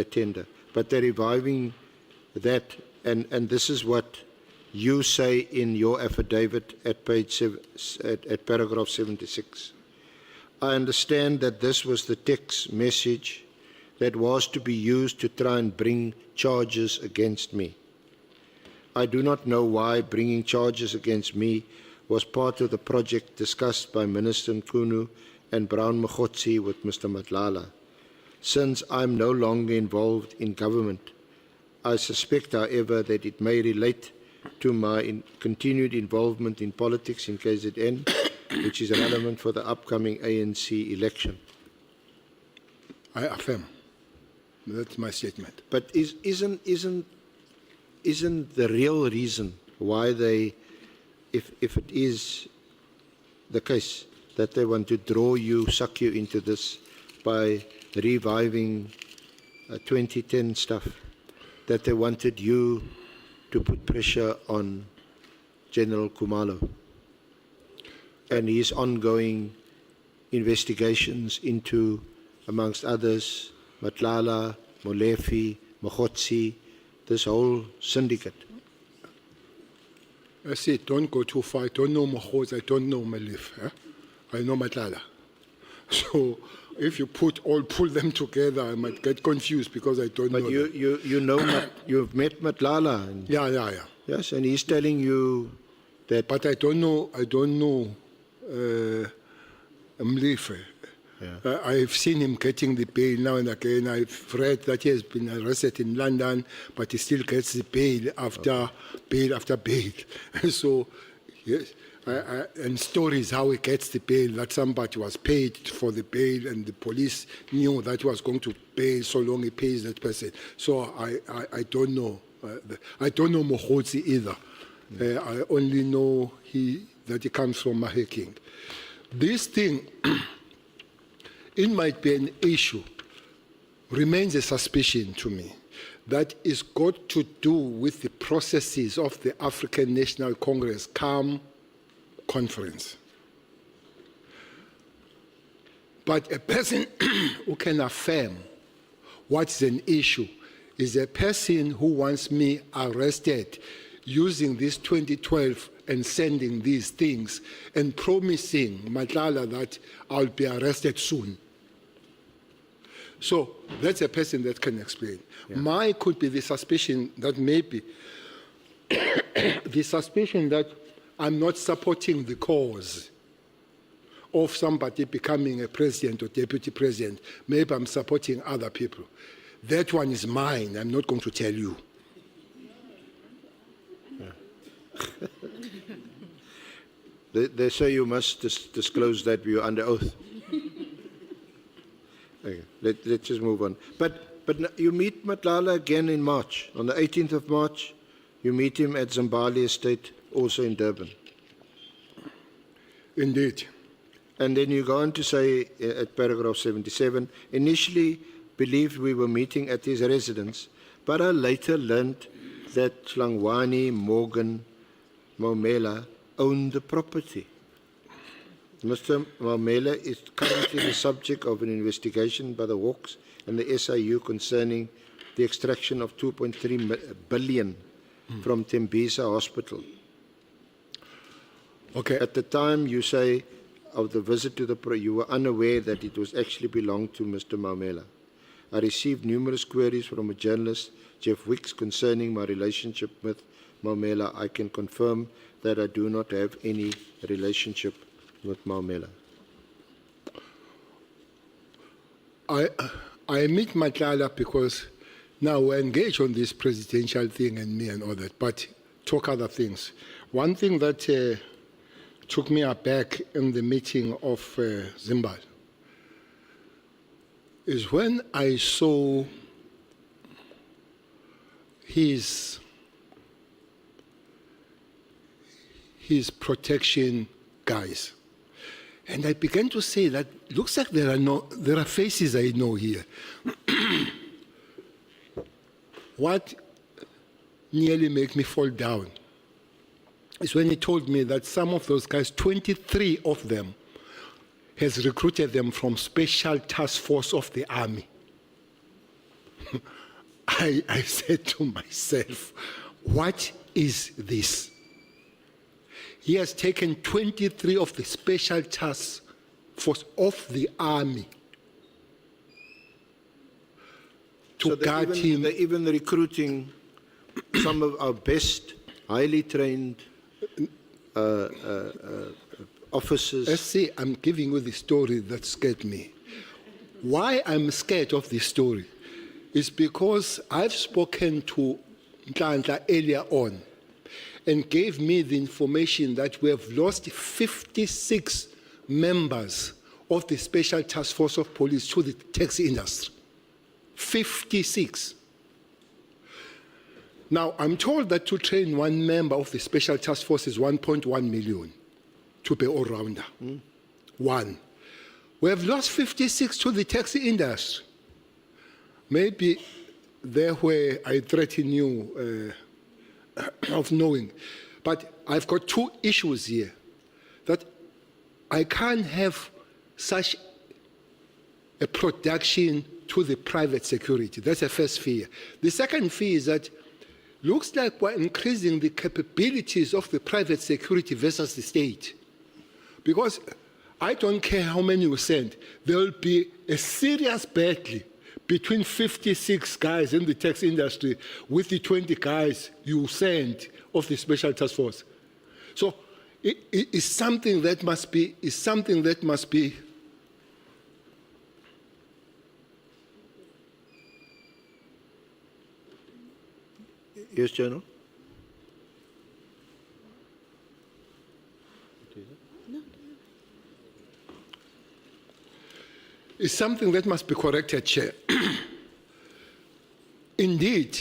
tender. But they're reviving that, and this is what you say in your affidavit at at paragraph 76. I understand that this was the text message that was to be used to try and bring charges against me. I do not know why bringing charges against me was part of the project discussed by Minister Nkunu and Brown Mokgotsi with Mr. Matlala. Since I'm no longer involved in government, I suspect, however, that it may relate to my continued involvement in politics in KZN, which is relevant for the upcoming ANC election. I affirm. That's my statement. But isn't the real reason why they, if it is the case that they want to draw you, suck you into this by reviving 2010 stuff, that they wanted you to put pressure on General Khumalo and his ongoing investigations into, amongst others, Matlala, Molefe, Mokgotsi, this whole syndicate? I said, don't go too far. I don't know Mokgotsi, I don't know Molefe. I know Matlala. So if you pull them together, I might get confused because I don't know. But you know, you've met Matlala. And yeah. Yes, and he's telling you that. But I don't know Molefe. Yeah. I've seen him getting the bail now and again. I've read that he has been arrested in London, but he still gets the bail after bail after bail. So, yes, and stories how he gets the bail, that somebody was paid for the bail and the police knew that he was going to pay so long he pays that person. So I don't know. I don't know Mokgotsi either. I only know that he comes from Mahikeng. This thing, it might be an issue, remains a suspicion to me, that is got to do with the processes of the African National Congress conference. But a person who can affirm what's an issue is a person who wants me arrested using this 2012 and sending these things and promising Matlala that I'll be arrested soon. So that's a person that can explain. Yeah. Mine could be the suspicion that maybe the suspicion that I'm not supporting the cause of somebody becoming a president or deputy president. Maybe I'm supporting other people. That one is mine. I'm not going to tell you. Yeah. They say you must disclose that you're under oath. Okay, let's just move on. But you meet Matlala again in March. On the 18th of March, you meet him at Zimbabwe Estate, also in Durban. Indeed. And then you go on to say at paragraph 77, initially believed we were meeting at his residence, but I later learned that Hlangwani Morgan Maumela owned the property. Mr. Maumela is currently the subject of an investigation by the Hawks and the SIU concerning the extraction of 2.3 billion from Tembisa Hospital. Okay. At the time, you say, of the visit to the you were unaware that it was actually belonged to Mr. Maumela. I received numerous queries from a journalist, Jeff Wicks, concerning my relationship with Maumela. I can confirm that I do not have any relationship with Maumela. I meet Matlala because now we're engaged on this presidential thing and me and all that, but talk other things. One thing that took me aback in the meeting of Zimbabwe is when I saw his protection guys. And I began to say that looks like there are faces I know here. What nearly made me fall down is when he told me that some of those guys, 23 of them, has recruited them from Special Task Force of the Army. I said to myself, what is this? He has taken 23 of the special task force of the army to So guard him. they're even recruiting some of our best, highly trained officers. See, I'm giving you the story that scared me. Why I'm scared of this story is because I've spoken to Nhlanhla earlier on and gave me the information that we have lost 56 members of the Special Task Force of Police to the taxi industry. 56. Now, I'm told that to train one member of the Special Task Force is 1.1 million to be all-rounder. One. We have lost 56 to the taxi industry. Maybe there where I threaten you of knowing. But I've got two issues here. That I can't have such a production to the private security. That's the first fear. The second fear is that looks like we're increasing the capabilities of the private security versus the state. Because I don't care how many you send, there will be a serious battle between 56 guys in the tax industry with the 20 guys you send of the Special Task Force. So it's something that must be, Yes, General? is something that must be corrected, Chair. Indeed,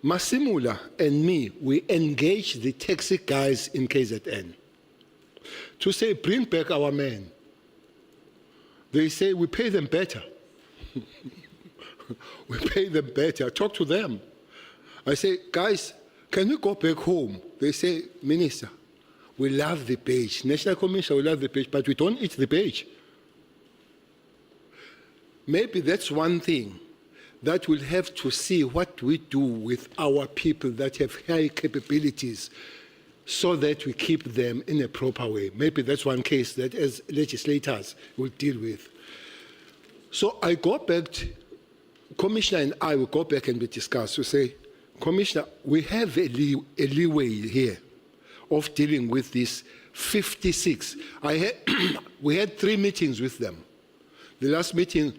Masimula and me, we engaged the taxi guys in KZN to say, bring back our men. They say, we pay them better. We pay them better. Talk to them. I say, guys, can we go back home? They say, Minister, we love the page. National Commission, we love the page, but we don't eat the page. Maybe that's one thing that we'll have to see what we do with our people that have high capabilities so that we keep them in a proper way. Maybe that's one case that as legislators will deal with. So I go back, Commissioner and I will go back and we discuss to say, Commissioner, we have a leeway here of dealing with this 56. We had 3 meetings with them. The last meeting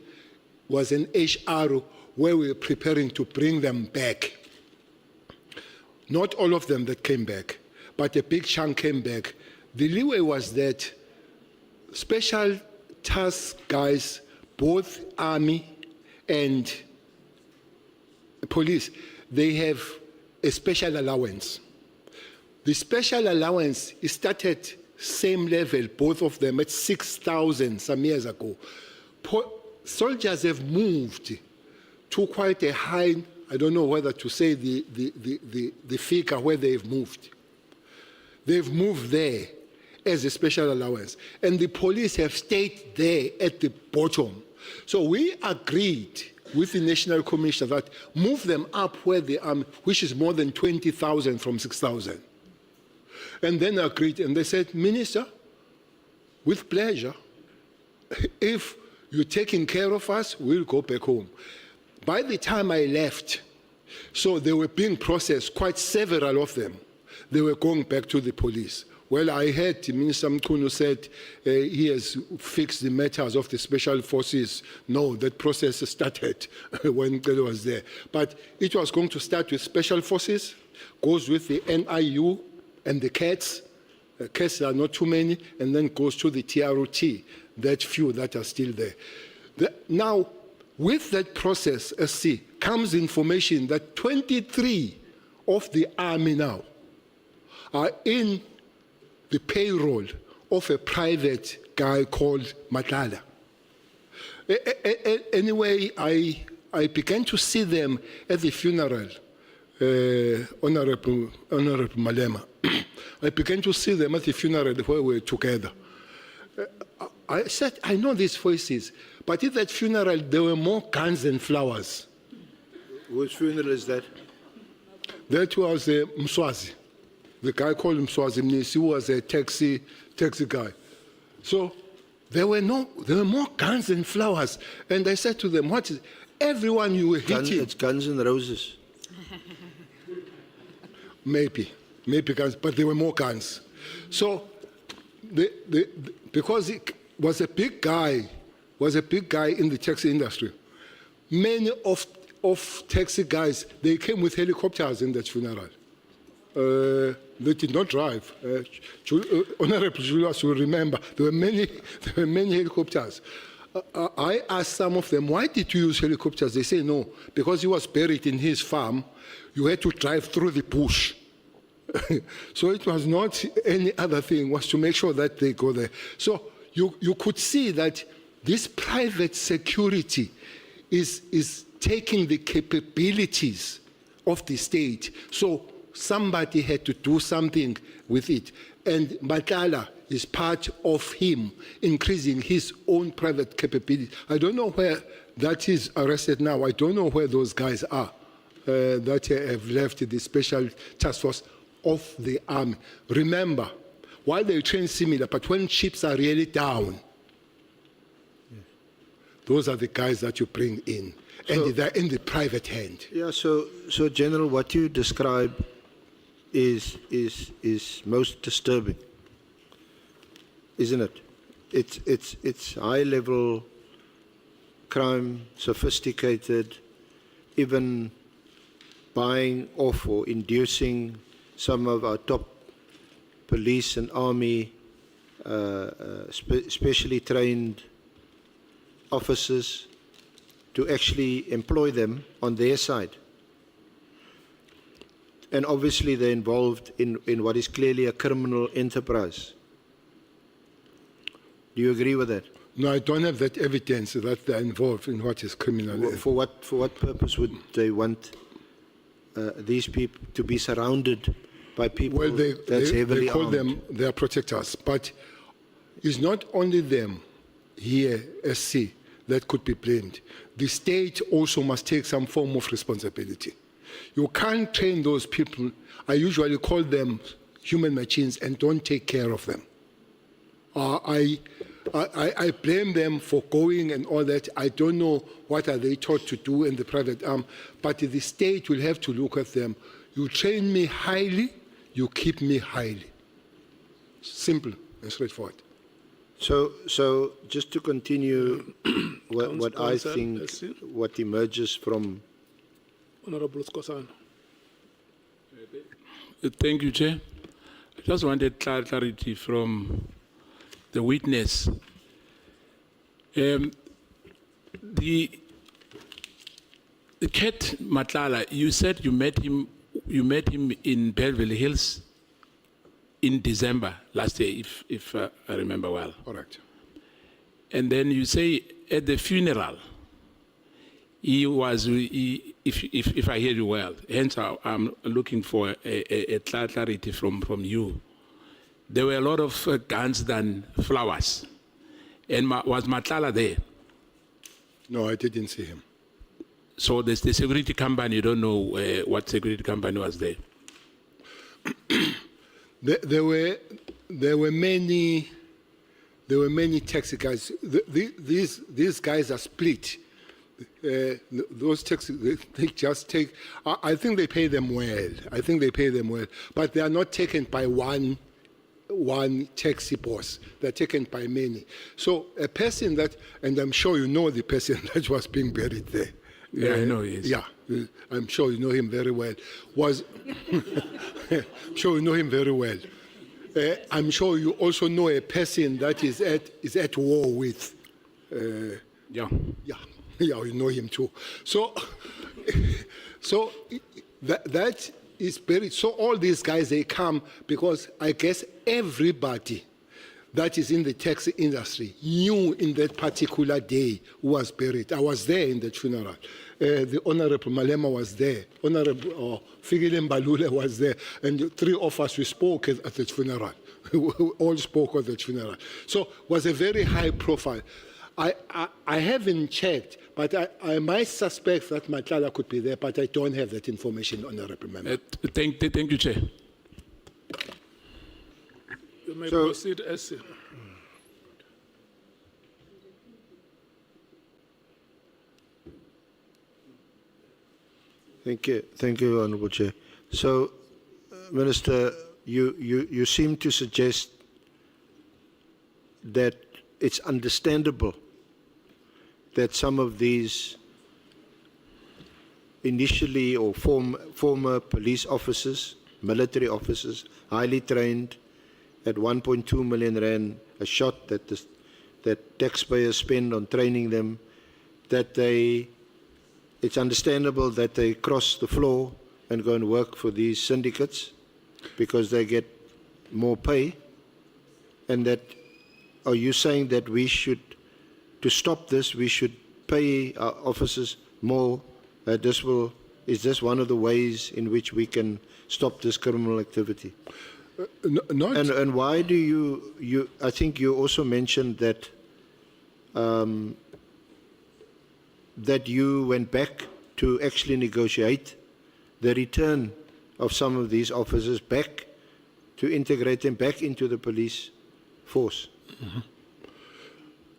was in HR where we were preparing to bring them back. Not all of them that came back, but a big chunk came back. The leeway was that special task guys, both Army and police, they have a special allowance. The special allowance started same level, both of them, at 6,000 some years ago. Soldiers have moved to quite a high, I don't know whether to say the figure where they've moved. They've moved there as a special allowance. And the police have stayed there at the bottom. So we agreed with the National Commission that move them up where they are, which is more than 20,000 from 6,000. And then agreed, and they said, Minister, with pleasure, if you're taking care of us, we'll go back home. By the time I left, so they were being processed, quite several of them, they were going back to the police. Well, I heard Minister Mkhunu said he has fixed the matters of the special forces. No, that process started when Cele was there. But it was going to start with special forces, goes with the NIU and the CATS. CATS are not too many, and then goes to the TROT, that few that are still there. Now, with that process, SC, comes information that 23 of the Army now are in the payroll of a private guy called Matlala. Anyway, I began to see them at the funeral, Honorable Malema. I began to see them at the funeral where we were together. I said, I know these voices, but at that funeral, there were more guns than flowers. Whose funeral is that? That was Mswazi. The guy called Mswazi Mnisi, who was a taxi guy. So there were more guns than flowers. And I said to them, what is everyone you were hitting? It's Guns and Roses. Maybe guns, but there were more guns. So because he was a big guy in the taxi industry, many of taxi guys, they came with helicopters in that funeral. They did not drive. Honorable Julius will remember there were many helicopters. I asked some of them, why did you use helicopters? They say no, because he was buried in his farm. You had to drive through the bush. So it was not any other thing, was to make sure that they go there. So you could see that this private security is taking the capabilities of the state. So somebody had to do something with it. And Matlala is part of him increasing his own private capability. I don't know where that is arrested now. I don't know where those guys are that have left the special task force of the army. Remember, while they train similar, but when ships are really down, those are the guys that you bring in. And they're in the private hand. Yeah, so General, what you describe is most disturbing, isn't it? It's high-level crime, sophisticated, even buying off or inducing some of our top police and army, specially trained officers, to actually employ them on their side. And obviously they're involved in what is clearly a criminal enterprise. Do you agree with that? No, I don't have that evidence that they're involved in what is criminal. For what purpose would they want these people to be surrounded by people that's heavily they call armed? them their protectors, but it's not only them here, SC, that could be blamed. The state also must take some form of responsibility. You can't train those people. I usually call them human machines and don't take care of them. I blame them for going and all that. I don't know what are they taught to do in the private arm, but the state will have to look at them. You train me highly, you keep me highly. Simple and straightforward. So just to continue, what I think, what emerges from... Honorable Skosana. Thank you, Chair. I just wanted clarity from the witness. The Cat Matlala, you said you met him in Belleville Hills in December last year, if I remember well. Correct. And then you say at the funeral, if I hear you well, hence I'm looking for a clarity from you. There were a lot of guns than flowers. And was Matlala there? No, I didn't see him. So the security company, you don't know what security company was there? There were many taxi guys. These guys are split. Those taxi, they just take. I think they pay them well. But they are not taken by one taxi boss. They're taken by many. So a person that, and I'm sure you know the person that was being buried there. Yeah, I know he is. Yeah, I'm sure you know him very well. I'm sure you know him very well. I'm sure you also know a person that is at war with. Yeah. Yeah, you know him too. So that is buried. So all these guys, they come because I guess everybody that is in the taxi industry knew in that particular day who was buried. I was there in the funeral. The Honorable Malema was there. Honorable Fikile Mbalule was there. And the three of us, we spoke at the funeral. We all spoke at the funeral. So was a very high profile. I haven't checked, but I might suspect that Matlala could be there, but I don't have that information, Honorable Member. Thank you, Chair. You may So- proceed, SC. Thank you, Honourable Chair. So, Minister, you seem to suggest that it's understandable that some of these initially or former police officers, military officers, highly trained, at 1.2 million rand a shot that taxpayers spend on training them, that it's understandable that they cross the floor and go and work for these syndicates because they get more pay, and that, are you saying that we should, to stop this, we should pay our officers more? Is this one of the ways in which we can stop this criminal activity? Not And why do you? I think you also mentioned that that you went back to actually negotiate the return of some of these officers back, to integrate them back into the police force.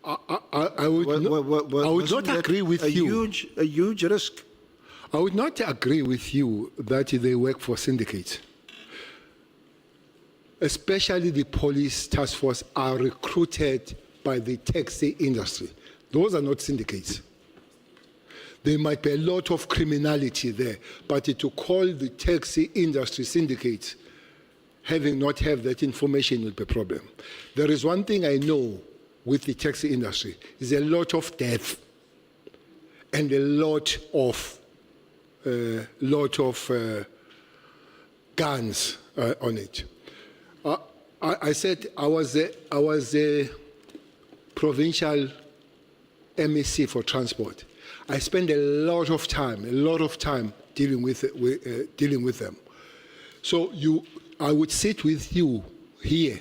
I would Wasn't not that agree with you. A huge risk. I would not agree with you that they work for syndicates. Especially the police task force are recruited by the taxi industry. Those are not syndicates. There might be a lot of criminality there, but to call the taxi industry syndicates, having not have that information, will be a problem. There is one thing I know with the taxi industry, is a lot of death and a lot of guns on it. I said I was a provincial MEC for transport. I spent a lot of time dealing with them. So I would sit with you here,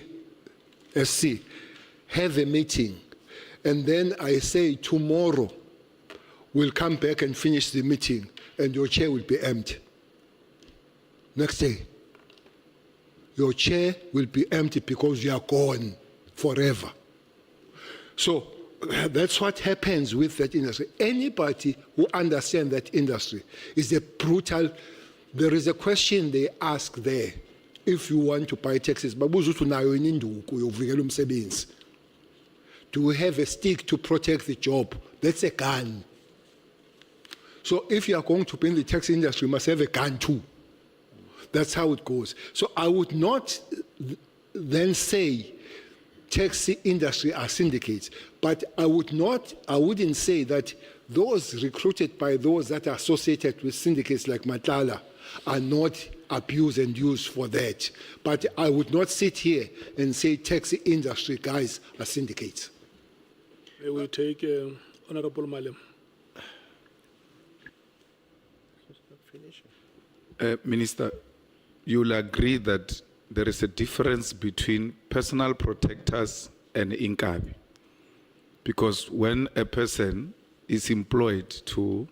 SC, have a meeting, and then I say tomorrow we'll come back and finish the meeting, and your chair will be empty. Next day, your chair will be empty because you are gone forever. So that's what happens with that industry. Anybody who understands that industry is a brutal. There is a question they ask there. If you want to buy taxis, do we have a stick to protect the job? That's a gun. So if you are going to be in the taxi industry, you must have a gun too. That's how it goes. So I would not then say taxi industry are syndicates, but I wouldn't say that those recruited by those that are associated with syndicates like Matlala are not abused and used for that. But I would not sit here and say taxi industry guys are syndicates. May we take Honorable Malem? Minister, you'll agree that there is a difference between personal protectors and inkabi. Because when a person is employed to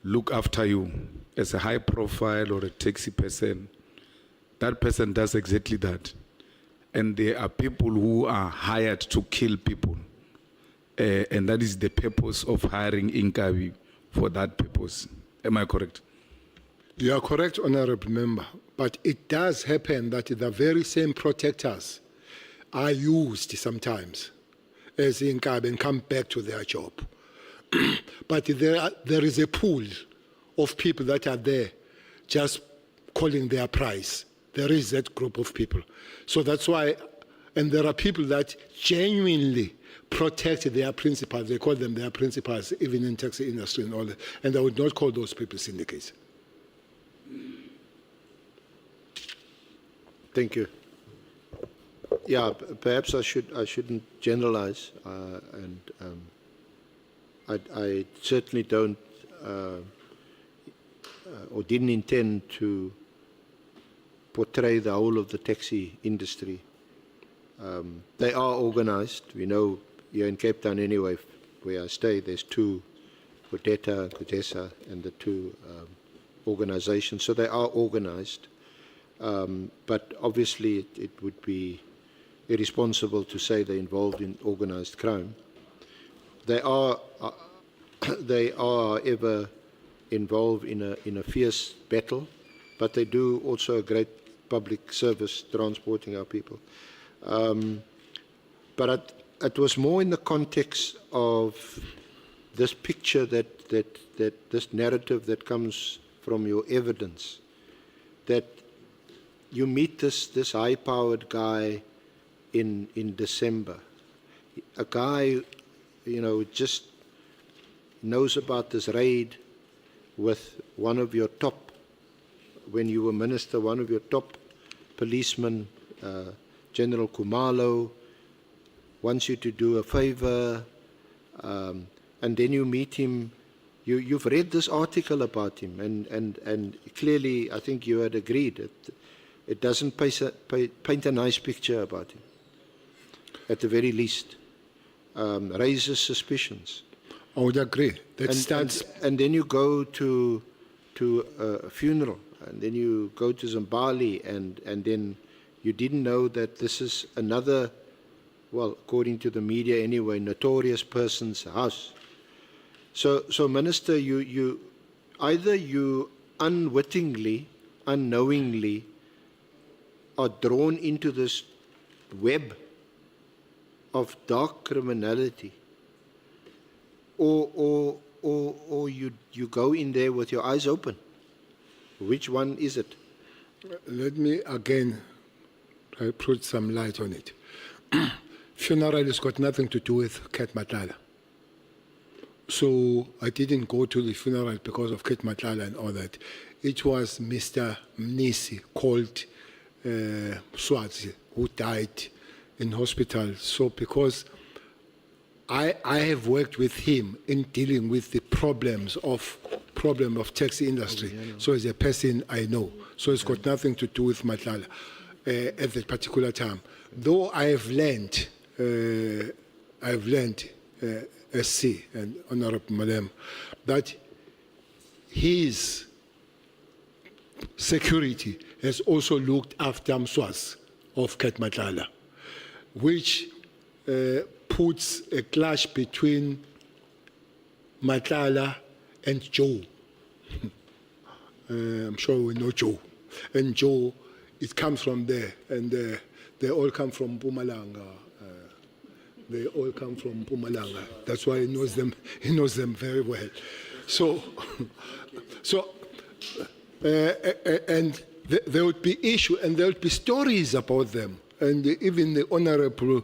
look after you as a high profile or a taxi person, that person does exactly that. And there are people who are hired to kill people. And that is the purpose of hiring inkabi for that purpose. Am I correct? You are correct, Honorable Member, but it does happen that the very same protectors are used sometimes as inkabi and come back to their job. But there is a pool of people that are there just calling their price. There is that group of people. So that's why, and there are people that genuinely protect their principals. They call them their principals, even in taxi industry and all that. And I would not call those people syndicates. Thank you. Yeah, perhaps I shouldn't generalize, and I certainly don't or didn't intend to portray the whole of the taxi industry They are organized. We know you're in Cape Town anyway, where I stay. There's two, Kudeta, Kudesa, and the two organizations. So they are organized. But obviously it would be irresponsible to say they're involved in organized crime. They are, however, involved in a fierce battle, but they do also a great public service transporting our people. But it was more in the context of this picture that this narrative that comes from your evidence, that you meet this high-powered guy in December, a guy, just knows about this raid with one of your top, when you were minister, one of your top policemen, General Kumalo, wants you to do a favor, and then you meet him. You've read this article about him, and clearly I think you had agreed it doesn't paint a nice picture about him, at the very least. Raises suspicions. I would agree. That starts. And then you go to a funeral, and then you go to Zimbabwe, and then you didn't know that this is another, well, according to the media anyway, notorious person's house. So Minister, you either you unwittingly, unknowingly are drawn into this web of dark criminality, or you go in there with your eyes open. Which one is it? Let me again put some light on it. Funeral has got nothing to do with Ket Matlala. So I didn't go to the funeral because of Ket Matlala and all that. It was Mr. Mnisi, called Swazi, who died in hospital. So because I have worked with him in dealing with the problem of taxi industry. So as a person I know. So it's got nothing to do with Matlala at that particular time. Though I have learned SC and Honorable Malem, that his security has also looked after Mswaz of Ket Matlala, which puts a clash between Matlala and Joe. I'm sure we know Joe. And Joe, it comes from there, and they all come from Mpumalanga. They all come from Mpumalanga. That's why he knows them. He knows them very well. So, and there would be issue, and there would be stories about them, and even the Honorable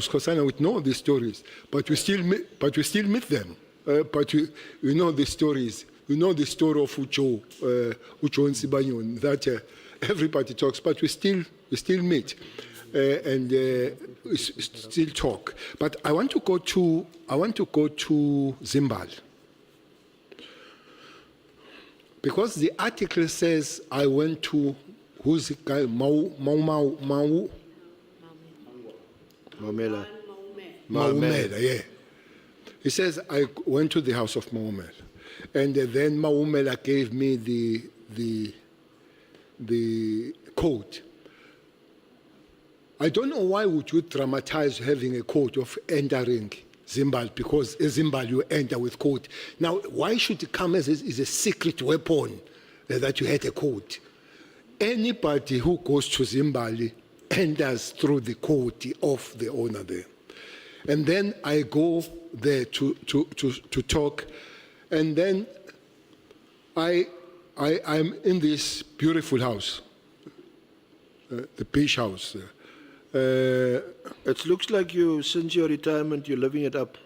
Skosana would know the stories. But we still meet them. But we know the stories. We know the story of Ucho Nsibanyon, that everybody talks, but we still meet. And we still talk. But I want to go to Zimbabwe, because the article says I went to, who's the guy, Maumela, yeah. He says I went to the house of Maumela, and then Maumela gave me the code. I don't know why would you dramatize having a code of entering Zimbabwe, because in Zimbabwe you enter with code. Now, why should it come as a secret weapon that you had a code? Anybody who goes to Zimbabwe enters through the code of the owner there. And then I go there to talk, and then I'm in this beautiful house, the beach house. It looks like you, since your retirement, you're living it up.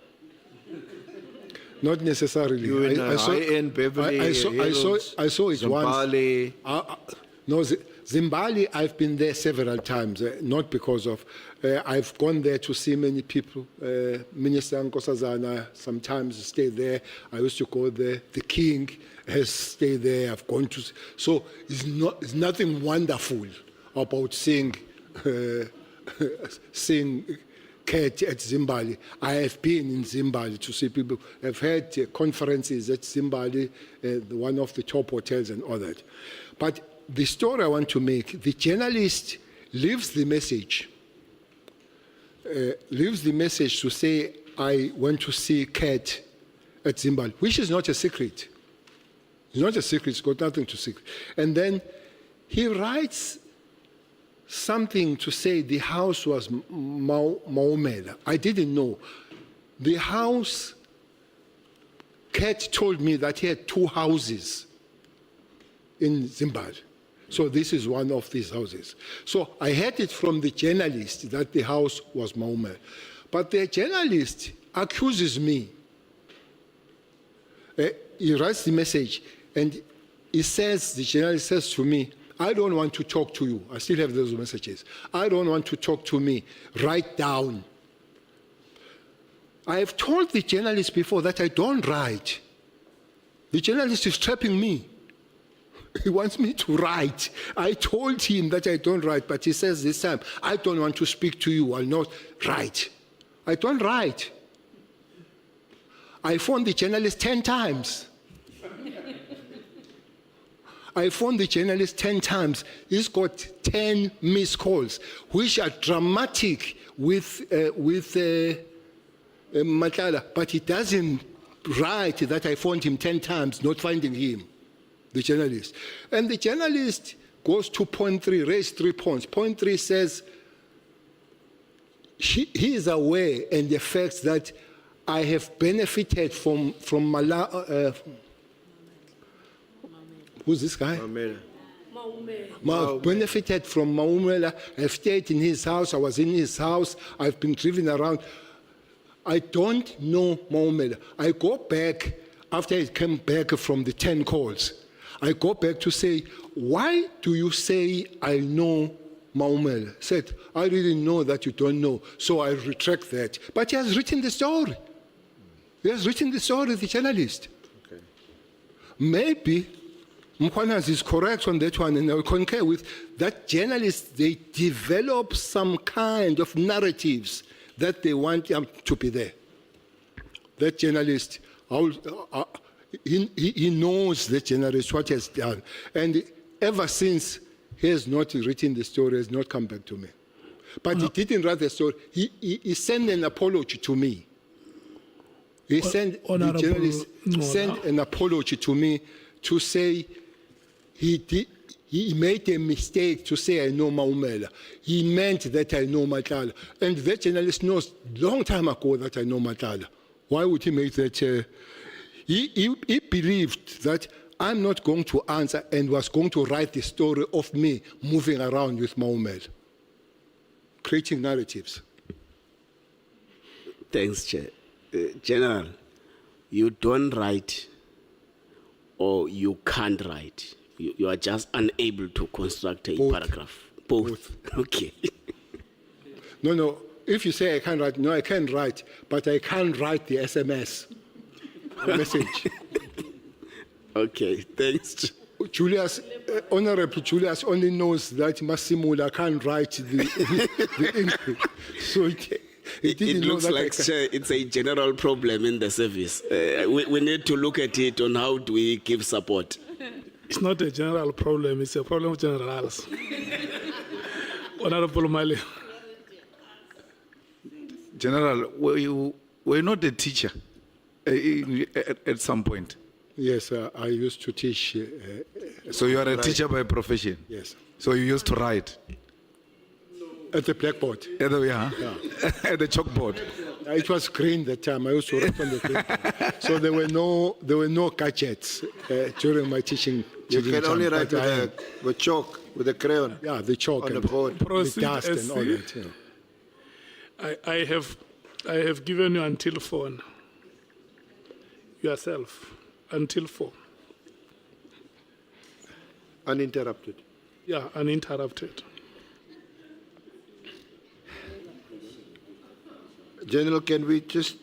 Not necessarily. You in high-end Beverly I saw it Zimbabwe. once. No, Zimbabwe, I've been there several times, not because of, I've gone there to see many people. Minister Nkosazana sometimes stay there. I used to go there. The king has stayed there. I've gone to, so it's nothing wonderful about seeing seen Cat at Zimbabwe. I have been in Zimbabwe to see people. I've had conferences at Zimbabwe, one of the top hotels and all that. But the story I want to make, the journalist leaves the message to say, I went to see Cat at Zimbabwe, which is not a secret. It's not a secret, it's got nothing to secret. And then he writes something to say the house was Maumela. I didn't know. The house, Cat told me that he had 2 houses in Zimbabwe. So this is one of these houses. So I heard it from the journalist that the house was Maumela. But the journalist accuses me. He writes the message and he says, the journalist says to me, I don't want to talk to you. I still have those messages. I don't want to talk to me. Write down. I have told the journalist before that I don't write. The journalist is trapping me. He wants me to write. I told him that I don't write, but he says this time, I don't want to speak to you. I'll not write. I don't write. I phoned the journalist 10 times. I phoned the journalist 10 times. He's got 10 missed calls, which are dramatic with Matlala, but he doesn't write that I phoned him 10 times, not finding him, the journalist. And the journalist goes to point 3, raised 3 points. Point 3 says, he is aware and the fact that I have benefited from Malala. Who's this guy? Benefited from Maumela. I've stayed in his house. I was in his house. I've been driven around. I don't know Maumela. I go back after I came back from the 10 calls. I go back to say, why do you say I know Maumela? Said, I didn't know that you don't know, so I retract that. But he has written the story. He has written the story, the journalist. Okay. Maybe Mkhwanazi is correct on that one, and I concur with that journalists, they develop some kind of narratives that they want them to be there. That journalist, he knows the journalist, what he has done. And ever since, he has not written the story, has not come back to me. But he didn't write the story. He sent an apology to me. He sent, the journalist sent an apology to me to say he made a mistake to say I know Maumela. He meant that I know Matlala. And that journalist knows long time ago that I know Matlala. Why would he make that? He believed that I'm not going to answer and was going to write the story of me moving around with Maumela, creating narratives. Thanks, Chair. General, you don't write or you can't write. You are just unable to construct a paragraph. Both. Okay. No. If you say I can't write, no, I can write, but I can't write the SMS message. Okay, thanks. Julius, Honorable Julius only knows that Massimula can't write the English. So it looks like it's a general problem in the service. We need to look at it on how do we give support. It's not a general problem, it's a problem of generals. Honorable Mali. General, were you not a teacher at some point? Yes, I used to teach. So you are a teacher by profession? Yes. So you used to write? At the blackboard. At the chalkboard. It was green that time. I used to write on the green. So there were no gadgets during my teaching. You can only write with chalk, with a crayon. Yeah, the chalk on and the board. the dust and all that. Yeah. I have given you until 4. Yourself, until 4. Uninterrupted. Yeah, uninterrupted. General, can we just